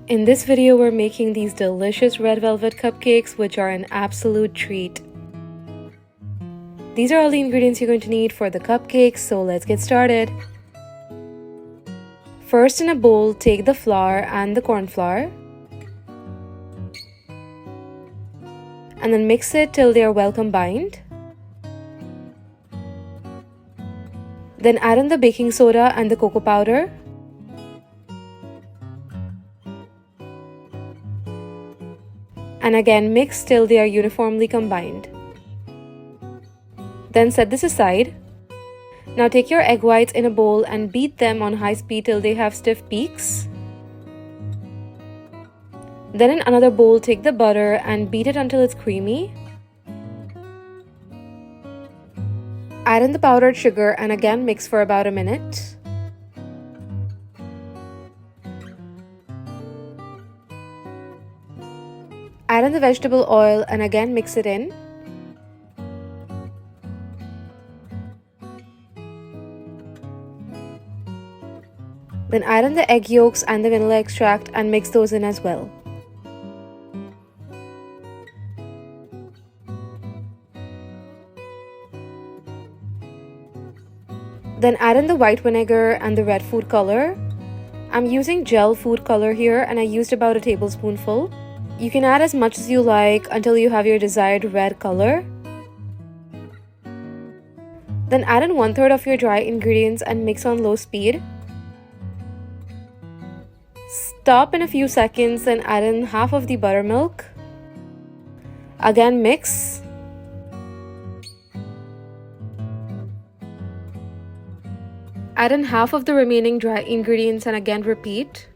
In this video, we're making these delicious red velvet cupcakes, which are an absolute treat. These are all the ingredients you're going to need for the cupcakes, so let's get started. First, in a bowl, take the flour and the cornflour and then mix it till they are well combined. Then add in the baking soda and the cocoa powder. And again mix till they are uniformly combined. Then set this aside. Now take your egg whites in a bowl and beat them on high speed till they have stiff peaks. Then in another bowl, take the butter and beat it until it's creamy. Add in the powdered sugar and again mix for about a minute. Add in the vegetable oil and again mix it in. Then add in the egg yolks and the vanilla extract and mix those in as well. Then add in the white vinegar and the red food color. I'm using gel food color here and I used about a tablespoonful. You can add as much as you like until you have your desired red color. Then add in 1/3 of your dry ingredients and mix on low speed. Stop in a few seconds, then add in half of the buttermilk. Again mix. Add in half of the remaining dry ingredients and again repeat.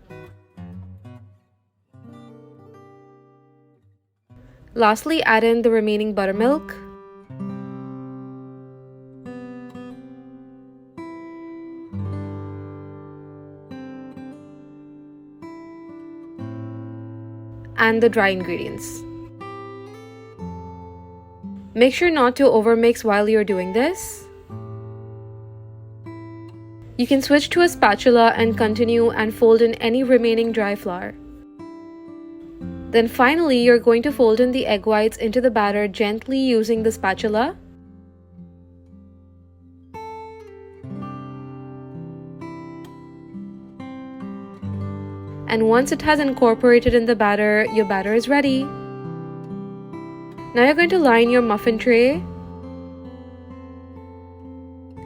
Lastly, add in the remaining buttermilk. And the dry ingredients. Make sure not to overmix while you're doing this. You can switch to a spatula and continue and fold in any remaining dry flour. Then finally, you're going to fold in the egg whites into the batter gently using the spatula. And once it has incorporated in the batter, your batter is ready. Now you're going to line your muffin tray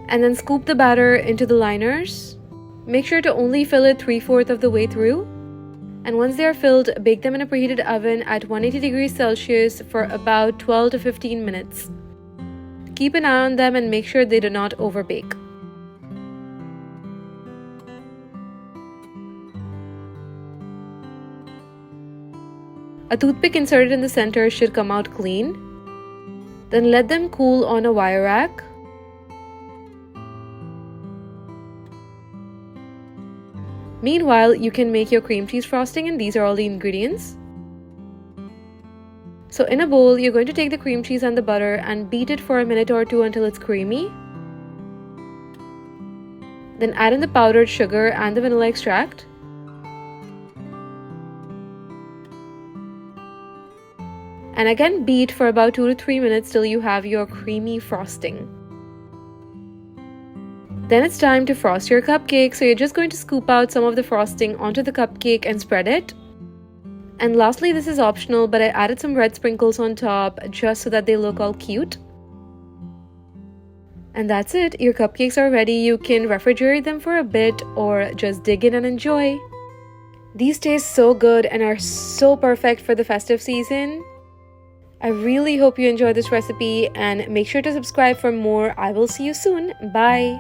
and then scoop the batter into the liners. Make sure to only fill it 3/4 of the way through. And once they are filled, bake them in a preheated oven at 180 degrees Celsius for about 12 to 15 minutes. Keep an eye on them and make sure they do not overbake. A toothpick inserted in the center should come out clean. Then let them cool on a wire rack. Meanwhile, you can make your cream cheese frosting, and these are all the ingredients. So in a bowl, you're going to take the cream cheese and the butter and beat it for a minute or two until it's creamy. Then add in the powdered sugar and the vanilla extract. And again beat for about 2 to 3 minutes till you have your creamy frosting. Then it's time to frost your cupcake, so you're just going to scoop out some of the frosting onto the cupcake and spread it. And lastly, this is optional, but I added some red sprinkles on top just so that they look all cute. And that's it, your cupcakes are ready. You can refrigerate them for a bit or just dig in and enjoy. These taste so good and are so perfect for the festive season. I really hope you enjoyed this recipe and make sure to subscribe for more. I will see you soon. Bye.